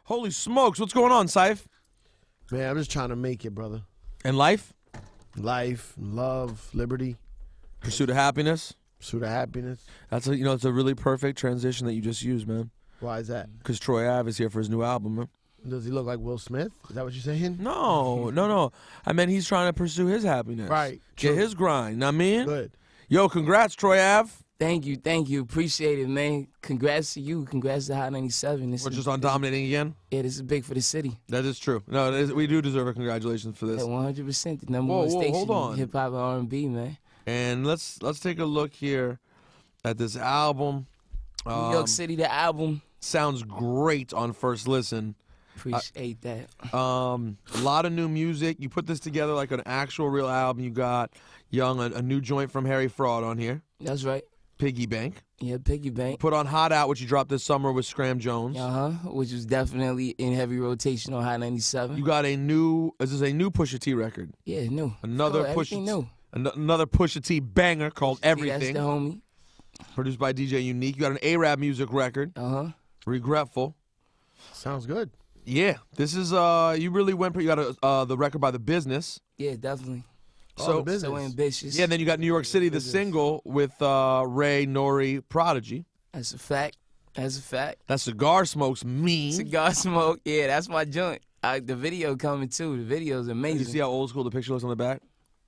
Holy smokes, what's going on, Cipha? Man, I'm just trying to make it, brother. And life? Life, love, liberty, Pursuit of happiness? pursuit of happiness. That's a, it's a really perfect transition that you just used, man. Why is that? Because Troy Ave is here for his new album, man. Does he look like Will Smith? Is that what you're saying? No. I meant he's trying to pursue his happiness. Right. Get True. his grind, know what I mean? Good. Yo, congrats, Troy Ave. Thank you. Appreciate it, man. Congrats to you. Congrats to Hot 97. We're just on dominating again? Yeah, this is big for the city. That is true. No, we do deserve a congratulations for this. Yeah, 100%. The number one station hold on. in hip-hop and R&B, man. And let's take a look here at this album. New York City, the album. Sounds great on first listen. Appreciate that. A lot of new music. You put this together like an actual real album. You got a new joint from Harry Fraud on here. That's right. Piggy Bank. Yeah, Piggy Bank. Put on Hot Out, which you dropped this summer with Scram Jones. Which was definitely in heavy rotation on Hot 97. You got is this a new Pusha T record? Yeah, new. Another Pusha T banger called Everything. That's the homie. Produced by DJ Unique. You got an A-Rap music record. Regretful. Sounds good. Yeah, this is you really went. You got the record by The Business. Yeah, definitely. So ambitious. Yeah, and then you got New York City, the single with Ray, Nori, Prodigy. That's a fact. That Cigar Smoke's mean. Cigar Smoke, yeah, that's my joint. The video coming too. The video's amazing. Did you see how old school the picture looks on the back?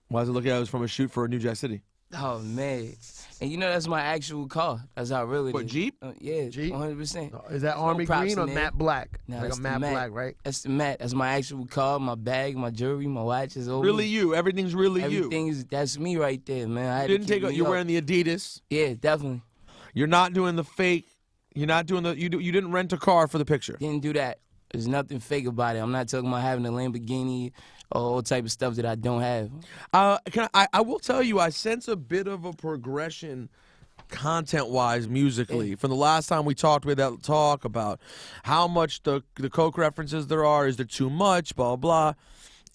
Why does it look like it was from a shoot for a New Jack City? Oh, man. And you know that's my actual car. That's how real it is. What, Jeep? Yeah, Jeep? 100%. Is that Army Green or matte black? No, like that's a the matte matte. black, right? That's the matte. That's my actual car, my bag, my jewelry, my watches. Really you. Everything's really you. That's me right there, man. You're wearing the Adidas. Yeah, definitely. You're not doing the fake. You're not doing you didn't rent a car for the picture. Didn't do that. There's nothing fake about it. I'm not talking about having a Lamborghini or all type of stuff that I don't have. I will tell you, I sense a bit of a progression content-wise musically. From the last time we talked with that talk about how much the Coke references there are, is there too much, blah, blah.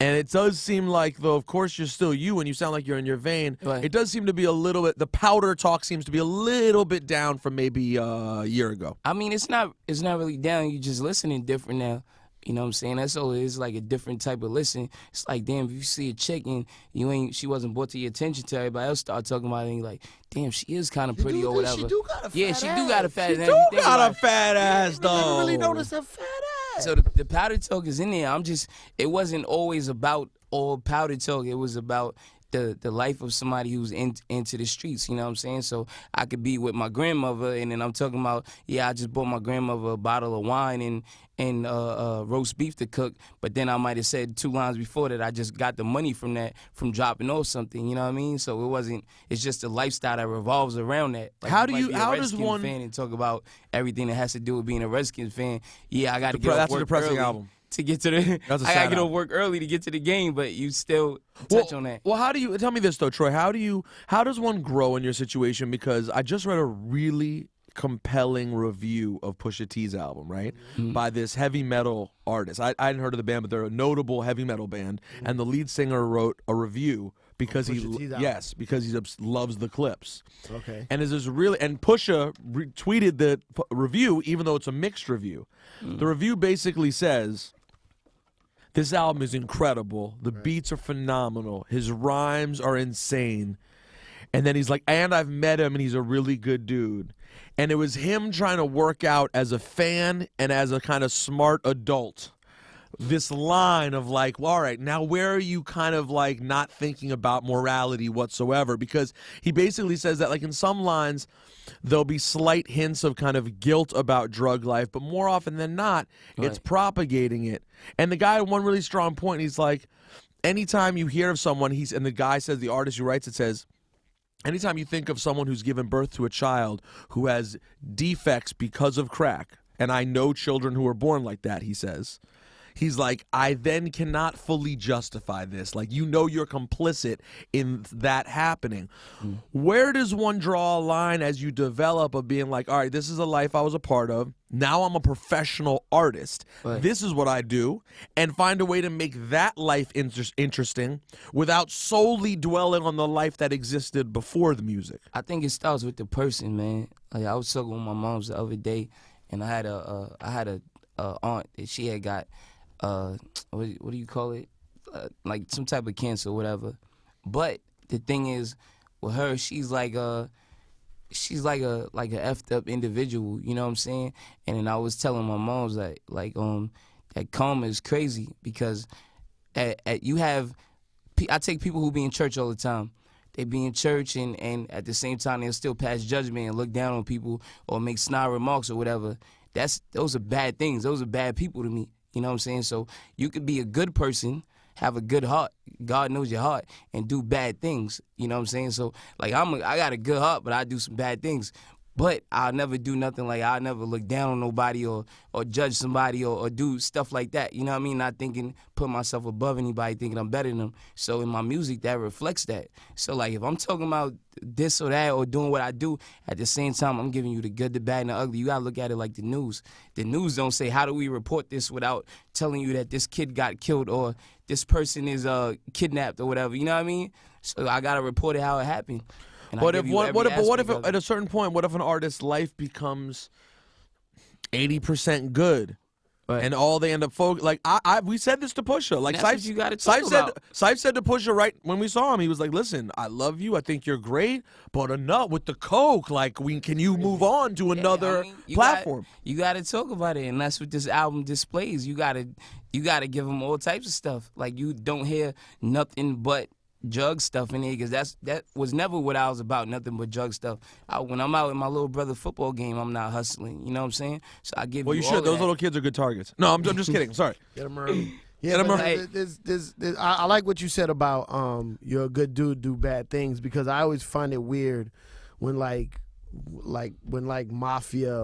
And it does seem like, though, of course, you're still you and you sound like you're in your vein. Right. It does seem to be a little bit, the powder talk seems to be a little bit down from maybe a year ago. I mean, it's not really down. You're just listening different now. You know what I'm saying? That's all it is, like a different type of listen. It's like, damn, if you see a chick and she wasn't brought to your attention till everybody else start talking about it, and you're like, damn, she is kind of pretty or whatever. She do got a fat ass. She do got a fat ass. She do got a fat ass, though. I didn't really notice a fat ass. So the powder talk is in there. It wasn't always about all powder talk. It was about the life of somebody who's into the streets, you know what I'm saying? So I could be with my grandmother, and then I'm talking about, I just bought my grandmother a bottle of wine and roast beef to cook, but then I might have said 2 lines before that I just got the money from dropping off something, you know what I mean? So it's just a lifestyle that revolves around that. Like, how does one fan and talk about everything that has to do with being a Redskins fan? Yeah, I got to get off work a depressing early album. To get to I gotta get off work early to get to the game, but you still touch on that. Well, tell me this though, Troy? How does one grow in your situation? Because I just read a really compelling review of Pusha T's album, right? By this heavy metal artist. I hadn't heard of the band, but they're a notable heavy metal band, and the lead singer wrote a review because he loves the Clips. Okay. And Pusha retweeted the review, even though it's a mixed review. The review basically says, this album is incredible. The beats are phenomenal. His rhymes are insane. And then he's like, and I've met him, and he's a really good dude. And it was him trying to work out as a fan and as a kind of smart adult this line of like, well, all right, now where are you kind of like not thinking about morality whatsoever? Because he basically says that like in some lines, there'll be slight hints of kind of guilt about drug life, but more often than not, it's propagating it. And the guy had one really strong point. He's like, anytime you hear of someone, and the guy says, the artist who writes it says, anytime you think of someone who's given birth to a child who has defects because of crack, and I know children who are born like that, he says, he's like, I then cannot fully justify this. Like, you're complicit in that happening. Where does one draw a line as you develop of being like, all right, this is a life I was a part of. Now I'm a professional artist. This is what I do. And find a way to make that life interesting without solely dwelling on the life that existed before the music. I think it starts with the person, man. Like, I was talking with my mom the other day, and I had a aunt that she had got what do you call it? Like some type of cancer or whatever. But the thing is, with her, she's like a effed up individual, you know what I'm saying? And then I was telling my moms that karma is crazy because I take people who be in church all the time. They be in church and at the same time they'll still pass judgment and look down on people or make snide remarks or whatever. Those are bad things. Those are bad people to me. You know what I'm saying? So you could be a good person, have a good heart. God knows your heart, and do bad things. You know what I'm saying? So like I got a good heart, but I do some bad things. But I'll never do nothing like I'll never look down on nobody or judge somebody or do stuff like that. You know what I mean? Not thinking, put myself above anybody, thinking I'm better than them. So in my music, that reflects that. So like if I'm talking about this or that or doing what I do, at the same time, I'm giving you the good, the bad, and the ugly. You got to look at it like the news. The news don't say, how do we report this without telling you that this kid got killed or this person is kidnapped or whatever. You know what I mean? So I got to report it how it happened. What if at a certain point, what if an artist's life becomes 80% good, and all they end up we said this to Pusha. Like Cipha, you gotta talk about. Cipha said to Pusha right when we saw him, he was like, "Listen, I love you. I think you're great, but enough with the coke. Like, can you move on to another platform?" You got to talk about it, and that's what this album displays. You got to give them all types of stuff. Like you don't hear nothing but drug stuff in here because that was never what I was about, nothing but drug stuff. When I'm out in my little brother football game, I'm not hustling. You know what I'm saying? So I give you you should. Those that. little kids are good targets. No, I'm just kidding. Sorry. Get them early. Yeah, I like what you said about you're a good dude, do bad things, because I always find it weird when mafia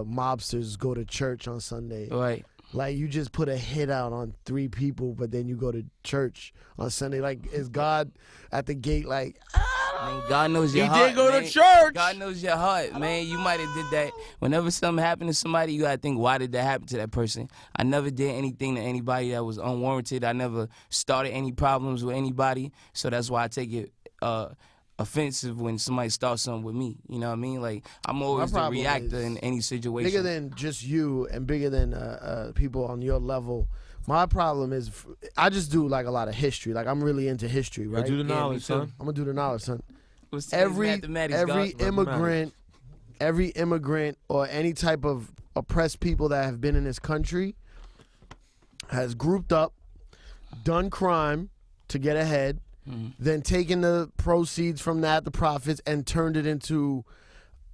mobsters go to church on Sunday. Right. Like, you just put a hit out on 3 people, but then you go to church on Sunday. Like, is God at the gate like, Man, God knows your heart. He did go to church. God knows your heart, man. You might have did that. Whenever something happened to somebody, you got to think, why did that happen to that person? I never did anything to anybody that was unwarranted. I never started any problems with anybody. So that's why I take it offensive when somebody starts something with me. You know what I mean? Like, I'm always the reactor in any situation. Bigger than just you and bigger than people on your level. My problem is I just do like a lot of history. Like, I'm really into history, right? Do the knowledge, son. I'm gonna do the knowledge, son. Every immigrant or any type of oppressed people that have been in this country has grouped up, done crime to get ahead, then taken the proceeds from that, the profits, and turned it into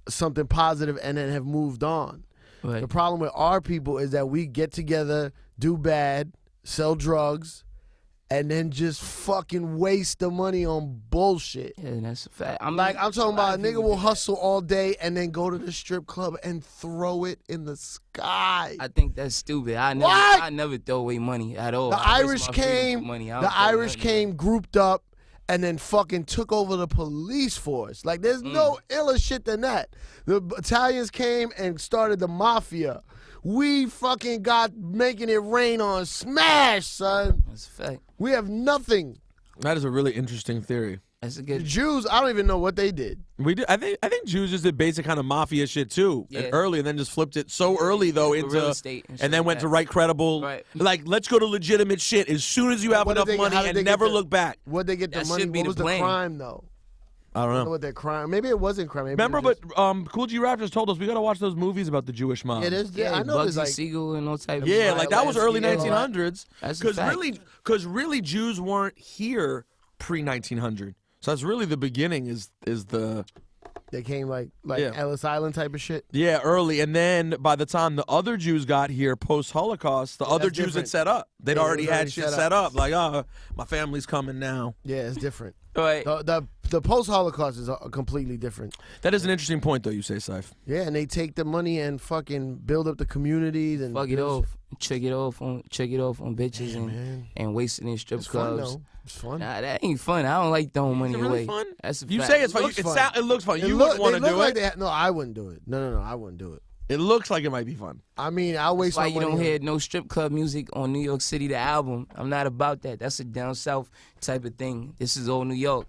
something positive and then have moved on. Right. The problem with our people is that we get together, do bad, sell drugs, and then just fucking waste the money on bullshit. Yeah, that's a fact. I'm talking about a nigga will hustle all day and then go to the strip club and throw it in the sky. I think that's stupid. I never throw away money at all. The Irish came grouped up and then fucking took over the police force. Like, there's no iller shit than that. The Italians came and started the mafia. We fucking got making it rain on smash, son. That's a fact. We have nothing. That is a really interesting theory. That's a good. The Jews, I don't even know what they did. We did. I think Jews just did basic kind of mafia shit too, and early, and then just flipped it so early though into real estate and then went to write credible. Right. Like, let's go to legitimate shit as soon as you have enough money and never look back. What'd they get the money? What was the crime though? I don't know what their crime. Maybe it wasn't crime. Maybe Remember, but Cool G Raptors told us we gotta watch those movies about the Jewish mob. It is. Yeah, I know. Bugsy Siegel and all type. Yeah, like that was early 1900s. Because really Jews weren't here pre 1900. So that's really the beginning. Is the they came like Ellis Island type of shit. Yeah, early, and then by the time the other Jews got here post Holocaust, the other Jews had set up. They'd already had shit set up. Like, my family's coming now. Yeah, it's different. Right. The post-Holocaust is completely different. That is an interesting point, though, you say, Cipha. Yeah, and they take the money and fucking build up the communities and fuck it off, check it off on bitches and waste it in strip clubs. Fun, though. It's fun. Nah, that ain't fun. I don't like throwing money really away. Fun? That's a you fact. say it's fun. It looks fun. You wouldn't want to do it. No, I wouldn't do it. No, I wouldn't do it. It looks like it might be fun. I mean, I waste my money. That's why you don't hear no strip club music on New York City, the album. I'm not about that. That's a down south type of thing. This is all New York.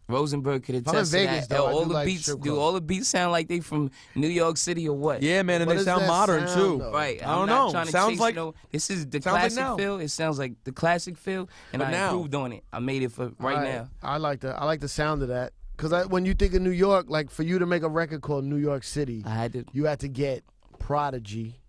Rosenberg could I'm in attest to Vegas, that. though. I All do the like beats, strip do clubs. all the beats sound like they from New York City or what? Yeah, man, and What they is sound that modern sound, too. though? Right. I don't I'm know. not trying to Sounds chase like- this is the sounds like classic now. feel. It sounds like the classic feel, and But I now. improved on it. I made it for right now. I like the sound of that. Because when you think of New York, like for you to make a record called New York City, I had to. you had to get Prodigy,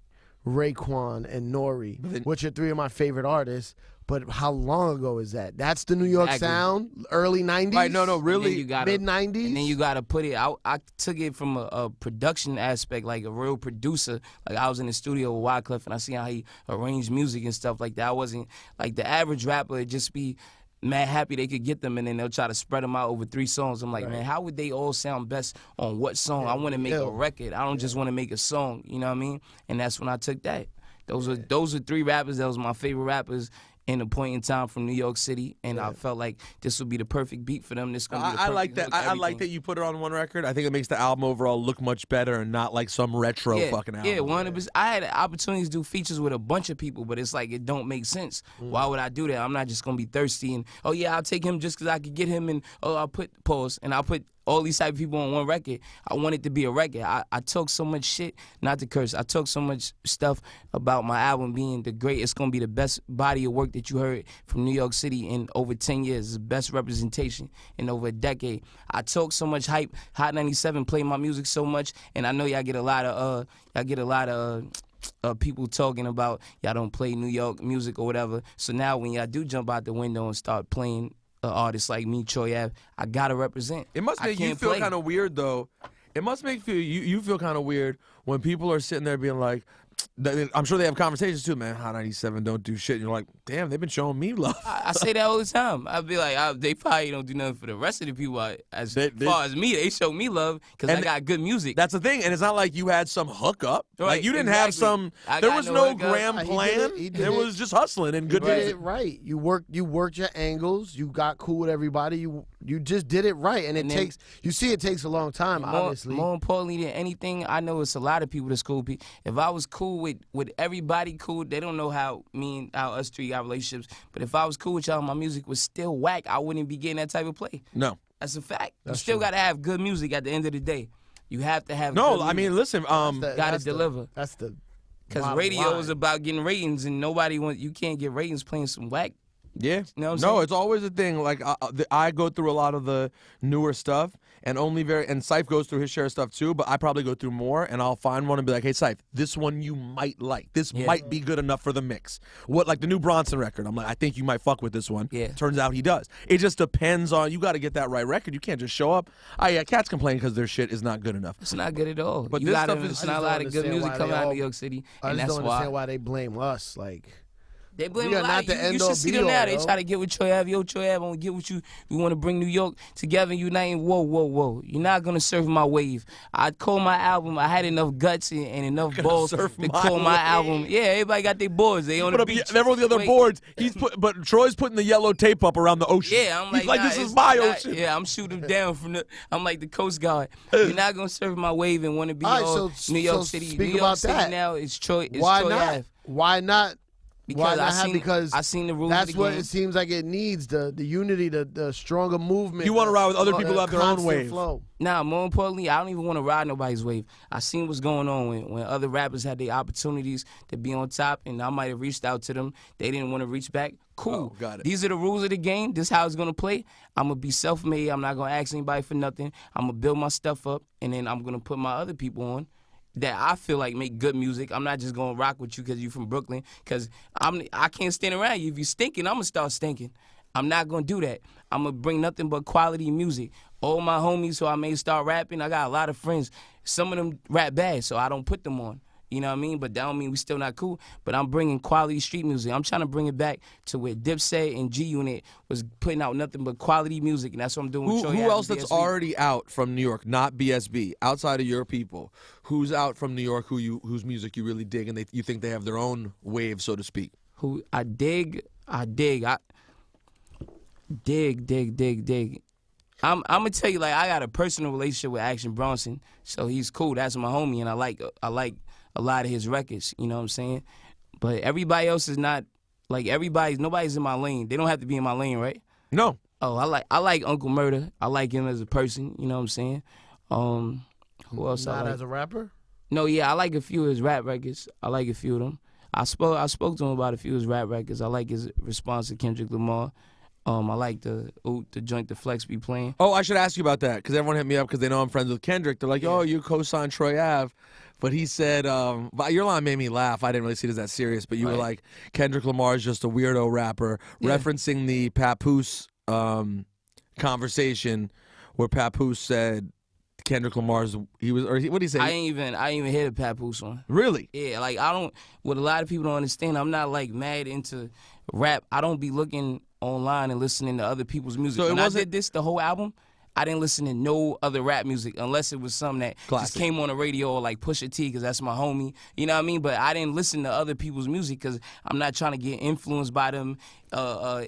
Raekwon, and Nori, which are three of my favorite artists. But how long ago is that? That's the New York Exactly. sound? Early 90s? Right, no, really. Mid-90s? And then you gotta put it out. I took it from a production aspect, like a real producer. Like I was in the studio with Wyclef and I see how he arranged music and stuff like that. I wasn't like the average rapper would just be mad happy they could get them and then they'll try to spread them out over 3 songs. I'm like, man, how would they all sound best on what song? I want to make a record. I don't just want to make a song. You know what I mean? And that's when I took that. Those are 3 rappers. That was my favorite rappers in a point in time from New York City, and I felt like this would be the perfect beat for them. This gonna be the I like perfect that. hook, I like that you put it on one record. I think it makes the album overall look much better and not like some retro fucking album. Yeah, 100%. I had opportunities to do features with a bunch of people, but it's like it don't make sense. Why would I do that? I'm not just gonna be thirsty and I'll take him just because I could get him and I'll put pause and I'll put all these type of people on one record. I want it to be a record. I talk so much shit, not to curse. I talk so much stuff about my album being the great. It's gonna be the best body of work that you heard from New York City in over 10 years. It's the best representation in over a decade. I talk so much hype. Hot 97 play my music so much, and I know y'all get a lot of people talking about y'all don't play New York music or whatever. So now when y'all do jump out the window and start playing artists like me, Troy Ave, I gotta represent. It must I make you can't feel play. kind of weird, though. It must make you feel kind of weird when people are sitting there being like, I'm sure they have conversations too, man. Hot 97 don't do shit. And you're like, damn, they've been showing me love. I say that all the time. I'd be like, they probably don't do nothing for the rest of the people. As far as me, they show me love because I got good music. That's the thing, and it's not like you had some hookup. Right, Like you didn't have exactly. some. There was no grand He plan. did It was just hustling and good You did music. it right. You worked your angles. You got cool with everybody. You just did it right, and then- it takes a long time. Obviously, More importantly than anything, I know it's a lot of people that's cool. If I was cool with everybody cool, they don't know how us 3 got relationships. But if I was cool with y'all, my music was still whack. I wouldn't be getting that type of play. No. That's a fact. You still got to have good music at the end of the day. You have to have No, good I mean, music. listen. Gotta deliver. That's the Because bottom radio line. is about getting ratings, and you can't get ratings playing some whack. Yeah. You know what I'm no, saying? it's always a thing. Like I go through a lot of the newer stuff, and Cipha goes through his share of stuff too. But I probably go through more, and I'll find one and be like, "Hey, Cipha, this one you might like. This might be good enough for the mix." Like the new Bronson record? I'm like, I think you might fuck with this one. Yeah. Turns out he does. It just depends on you. Got to get that right record. You can't just show up. Cats complain because their shit is not good enough. It's not good at all. But you this gotta, stuff is- it's I not a just lot don't of good understand music why coming they out of all- New York City, I and just that's don't why. understand why they blame us. Like, They blame We a are lot. not the You end all should see be them now. all, They yo. try to get with Troy Ave. Yo, Troy Ave, I'm gonna get with you. We want to bring New York together and uniting. Whoa. You're not gonna surf my wave. I call my album. I had enough guts and enough balls surf to my call my wave. album. Yeah, everybody got their boards. They on the beach. They're on the other Wait. boards. But Troy's putting the yellow tape up around the ocean. Yeah, I'm like, He's like, nah, this is it's my not- ocean. Yeah, I'm shooting down from the. I'm like the Coast Guard. You're not gonna surf my wave and want to be All right, all so- New York so City. speak New York about City that. now is Troy. Is why Troy not? Ave. Why not? Because Why I not have? seen- Because I seen the rules That's of the what game. it seems like it needs. The unity, the stronger movement. You wanna ride with other people who have their own constant wave. Flow. Nah, more importantly, I don't even want to ride nobody's wave. I seen what's going on when other rappers had their opportunities to be on top, and I might have reached out to them. They didn't want to reach back. Cool. Oh, got it. These are the rules of the game. This is how it's going to play. I'm going to be self-made. I'm not going to ask anybody for nothing. I'm going to build my stuff up, and then I'm going to put my other people on that I feel like make good music. I'm not just going to rock with you because you're from Brooklyn, because I can't stand around you. If you're stinking, I'm going to start stinking. I'm not going to do that. I'm going to bring nothing but quality music. All my homies who I may start rapping, I got a lot of friends. Some of them rap bad, so I don't put them on. You know what I mean? But that don't mean we still not cool. But I'm bringing quality street music. I'm trying to bring it back to where Dipset and G Unit was putting out nothing but quality music, and that's what I'm doing with Troy Who Ave else and that's BSB. already out from New York, not BSB, outside of your people? Who's out from New York whose music you really dig and you think they have their own wave, so to speak? Who I dig. I'm gonna tell you, like, I got a personal relationship with Action Bronson, so he's cool. That's my homie, and I like a lot of his records. You know what I'm saying? But everybody else is not like nobody's in my lane. They don't have to be in my lane, right? No. Oh, I like Uncle Murder. I like him as a person. You know what I'm saying? Who else I Not like? as a rapper? No, yeah, I like a few of his rap records. I like a few of them. I spoke to him about a few of his rap records. I like his response to Kendrick Lamar. I like the joint the Flex be playing. Oh, I should ask you about that because everyone hit me up because they know I'm friends with Kendrick. They're like, "Oh, you co-signed Troy Ave," but he said, but your line made me laugh. I didn't really see it as that serious, but you were like, Kendrick Lamar is just a weirdo rapper, referencing the Papoose conversation where Papoose said Kendrick Lamar's what did he say? I ain't even hear the Papoose one. Really? Yeah, like I don't. What a lot of people don't understand, I'm not like mad into rap. I don't be looking online and listening to other people's music. So when I did the whole album, I didn't listen to no other rap music unless it was something that just came on the radio or like Pusha T because that's my homie. You know what I mean? But I didn't listen to other people's music because I'm not trying to get influenced by them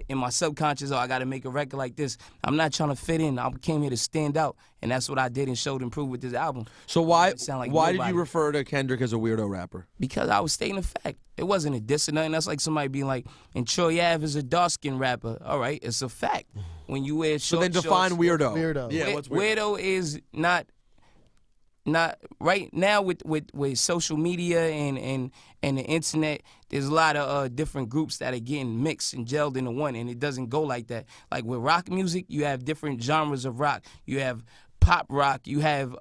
in my subconscious. Oh, I got to make a record like this. I'm not trying to fit in. I came here to stand out, and that's what I did and showed and proved with this album. So why did you refer to Kendrick as a weirdo rapper? Because I was stating a fact. It wasn't a diss or nothing. That's like somebody being like, and Troy Ave is a dark-skinned rapper. All right, it's a fact. When you wear short So then define shorts, weirdo. Weirdo. Yeah, what's weirdo? Weirdo is not right now with social media and the internet. There's a lot of different groups that are getting mixed and gelled into one, and it doesn't go like that. Like with rock music, you have different genres of rock. You have pop rock. You have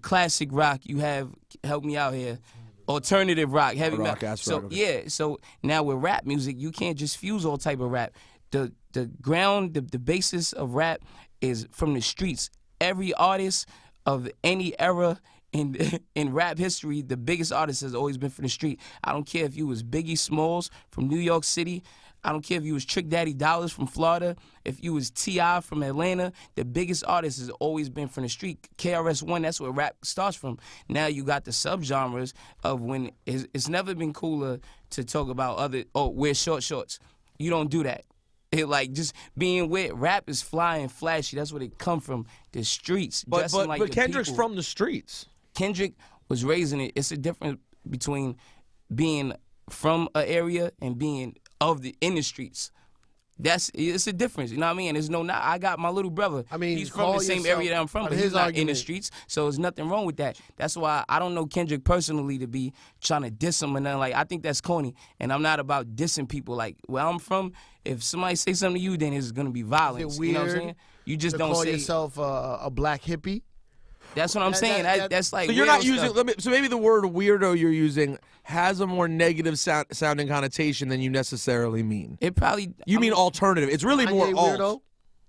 classic rock. You have, help me out here, alternative rock, heavy metal. So yeah, so now with rap music, you can't just fuse all type of rap. The ground, the basis of rap is from the streets. Every artist of any era in rap history, the biggest artist has always been from the street. I don't care if you was Biggie Smalls from New York City. I don't care if you was Trick Daddy Dollars from Florida. If you was T.I. from Atlanta, the biggest artist has always been from the street. KRS-One, that's where rap starts from. Now you got the subgenres of when it's never been cooler to talk about wear short shorts. You don't do that. It like just being with rap is fly and flashy. That's where they come from, the streets. But Kendrick's people. from the streets. Kendrick was raised in it. It's a difference between being from an area and being in the streets. It's a difference, you know what I mean? There's I got my little brother. I mean, he's from the same area that I'm from, but he's not in the streets, so there's nothing wrong with that. That's why I don't know Kendrick personally to be trying to diss him and nothing. Like, I think that's corny, and I'm not about dissing people. Like, where I'm from, if somebody say something to you, then it's gonna be violence. Is it weird, you know what I'm saying? You just don't call say yourself a black hippie. That's what I'm saying. That's like. So you're not stuff. using. So maybe the word weirdo you're using has a more negative sounding connotation than you necessarily mean. It probably. You mean alternative? It's really more weirdo. alt.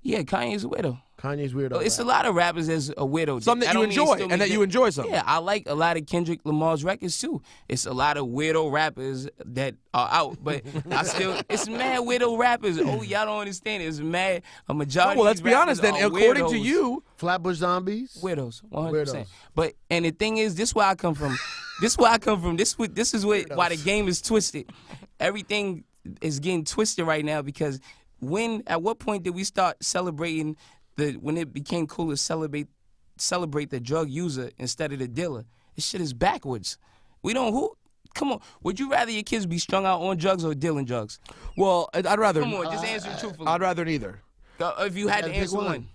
Yeah, Kanye's a weirdo. Kanye's weirdo. It's a lot of rappers that's a weirdo. Something that you enjoy, and that you enjoy something. Yeah, I like a lot of Kendrick Lamar's records too. It's a lot of weirdo rappers that are out, but it's mad weirdo rappers. Oh, y'all don't understand it. It's mad a majority. Well, let's be honest then. According to you, Flatbush Zombies, weirdos, 100%. But and the thing is, this is where I come from. This is where I come from. This is why the game is twisted. Everything is getting twisted right now because at what point did we start celebrating when it became cool to celebrate the drug user instead of the dealer? This shit is backwards. Come on. Would you rather your kids be strung out on drugs or dealing drugs? Well, I'd rather. Come on, just answer truthfully. I'd rather neither. If you had to answer one.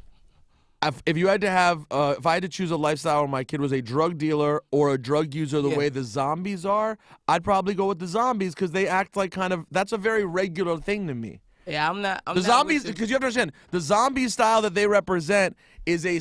If you had to have, if I had to choose a lifestyle where my kid was a drug dealer or a drug user the way the zombies are, I'd probably go with the zombies because they act like that's a very regular thing to me. Yeah, I'm not. The zombies, because you have to understand, the zombie style that they represent is a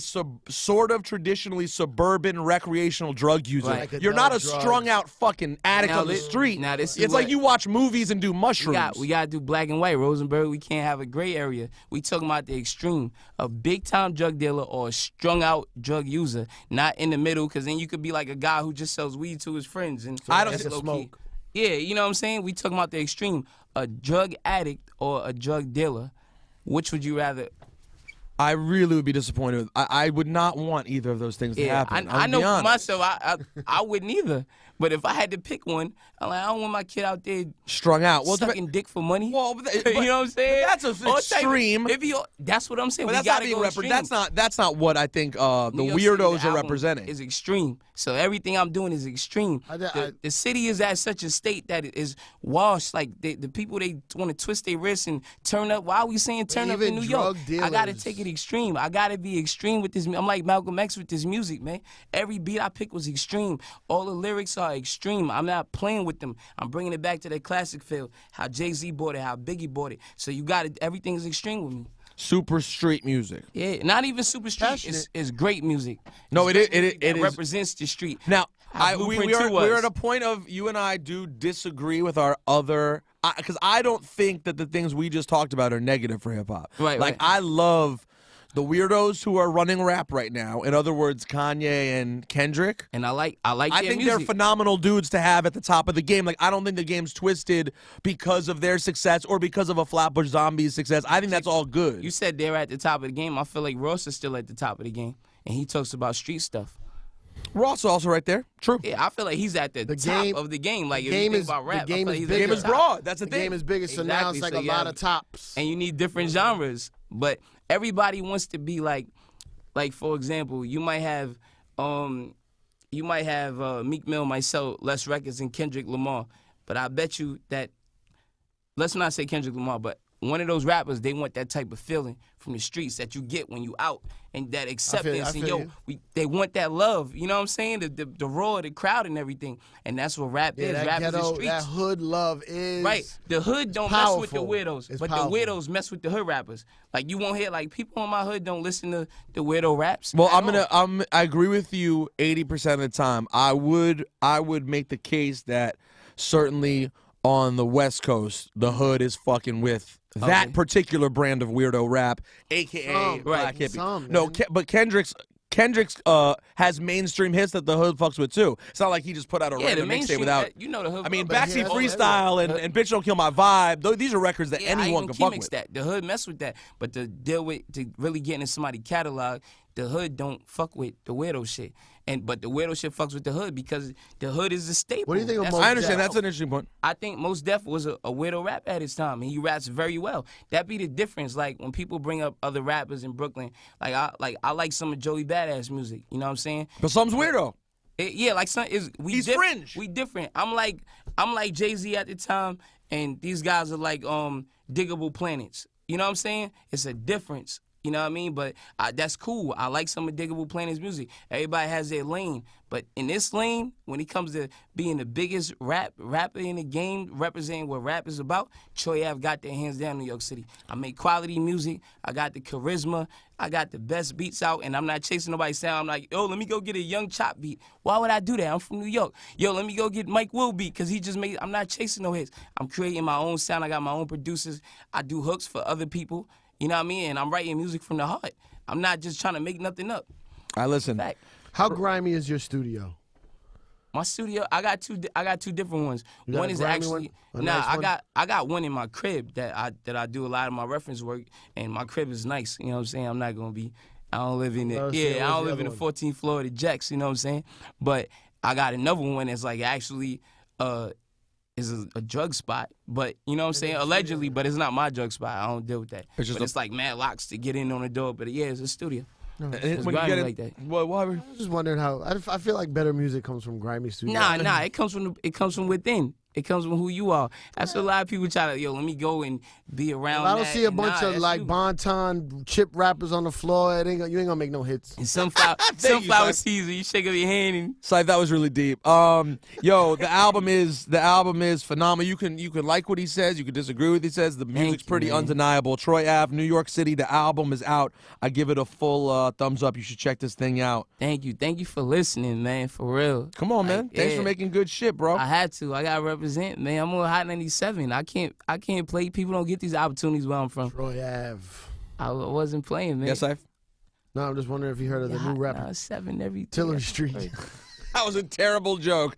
sort of traditionally suburban recreational drug user. Right. You're not a strung out fucking addict on the street. Now this it's like you watch movies and do mushrooms. We gotta do black and white, Rosenberg. We can't have a gray area. We talking about the extreme, a big time drug dealer or a strung out drug user, not in the middle. Because then you could be like a guy who just sells weed to his friends and I don't smoke. Yeah, you know what I'm saying? We talking about the extreme. A drug addict or a drug dealer, which would you rather? I really would be disappointed. I would not want either of those things to happen. I know for myself, I wouldn't either. But if I had to pick one, I'm like, I don't want my kid out there strung out, sucking dick for money. Well, you know what I'm saying? That's extreme. That's what I'm saying. But we gotta go extreme. That's not what I think the Weirdos are representing. Is extreme. So everything I'm doing is extreme. The city is at such a state that it is washed. Like the people, they want to twist their wrists and turn up. Why are we saying turn up in New York? I gotta take it extreme. I gotta be extreme with this. I'm like Malcolm X with this music, man. Every beat I pick was extreme. All the lyrics are extreme. I'm not playing with them. I'm bringing it back to that classic feel. How Jay-Z bought it, how Biggie bought it. So you got it. Everything is extreme with me. Super street music. Yeah, not even super street. It's great music. No, it represents the street. Now, we're at a point of you and I do disagree with our other, because I don't think that the things we just talked about are negative for hip hop. Right. Like I love the Weirdos who are running rap right now. In other words, Kanye and Kendrick. And I think they're phenomenal dudes to have at the top of the game. Like I don't think the game's twisted because of their success or because of a Flatbush Zombies success. I think that's all good. You said they're at the top of the game. I feel like Ross is still at the top of the game, and he talks about street stuff. Ross also right there. True. Yeah, I feel like he's at the top of the game. Like if you think about rap, the game is broad. That's the thing. The game is bigger, so now it's like a lot of tops. And you need different genres. But everybody wants to be like for example, you might have Meek Mill might sell less records than Kendrick Lamar. But I bet you that, let's not say Kendrick Lamar, but one of those rappers, they want that type of feeling from the streets that you get when you out, and that acceptance. They want that love. You know what I'm saying? The roar, the crowd, and everything. And that's what rap is. Rap is the streets. That hood love is right. The hood don't powerful. mess with the Weirdos, but powerful. the Weirdos mess with the hood rappers. Like you won't hear like people in my hood don't listen to the Weirdo raps. Well, I agree with you 80% of the time. I would make the case that certainly on the West Coast, the hood is fucking with that particular brand of weirdo rap, aka Black Hippie. But Kendrick's has mainstream hits that the hood fucks with too. It's not like he just put out a random mixtape without. You know the hood. I mean, Backseat Freestyle and Bitch Don't Kill My Vibe. These are records that anyone can fuck with. That. The hood mess with that, but to really get into somebody's catalog, the hood don't fuck with the weirdo shit. But the weirdo shit fucks with the hood because the hood is a staple. What do you think of Mos Def? I understand. That's an interesting point. I think Mos Def was a weirdo rap at his time, and he raps very well. That be the difference. Like when people bring up other rappers in Brooklyn, I like some of Joey Badass music. You know what I'm saying? But some's weirdo. He's fringe. We different. I'm like Jay-Z at the time, and these guys are like Diggable Planets. You know what I'm saying? It's a difference. You know what I mean? But that's cool. I like some of Diggable Planet's music. Everybody has their lane. But in this lane, when it comes to being the biggest rapper in the game, representing what rap is about, Troy Ave got their hands down in New York City. I make quality music. I got the charisma. I got the best beats out, and I'm not chasing nobody's sound. I'm like, let me go get a Young Chop beat. Why would I do that? I'm from New York. Let me go get Mike Will beat because he just made. I'm not chasing no hits. I'm creating my own sound. I got my own producers. I do hooks for other people. You know what I mean? And I'm writing music from the heart. I'm not just trying to make nothing up. I listen. Fact. How grimy is your studio? My studio, I got two different ones. One is actually I got one in my crib that I do a lot of my reference work, and my crib is nice. You know what I'm saying? I'm not gonna be. I don't live in it. I don't live in the 14th floor of the Jacks. You know what I'm saying? But I got another one that's like actually is a drug spot, but you know what I'm saying? Allegedly, but it's not my drug spot. I don't deal with that. It's like mad locks to get in on the door, but yeah, it's a studio. It's grimy like that. Why? I was just wondering how. I feel like better music comes from grimy studios. Nah. It comes from within. It comes from who you are. That's what a lot of people try to, let me go and be around. Well, I don't see a bunch of like Bonton chip rappers on the floor. You ain't gonna make no hits. And sunflower season, you shake up your hand and. Scythe, that was really deep. The album is phenomenal. You can like what he says. You can disagree with what he says. The music's pretty undeniable. Troy Ave, New York City. The album is out. I give it a full thumbs up. You should check this thing out. Thank you for listening, man. For real. Come on, man. Thanks for making good shit, bro. I had to. I got to represent, man. I'm on Hot 97. I can't play. People don't get these opportunities where I'm from. Troy Ave. I wasn't playing, man. Yes, Scythe? No, I'm just wondering if you heard of the new rapper. 7 every Tillery Street. That was a terrible joke.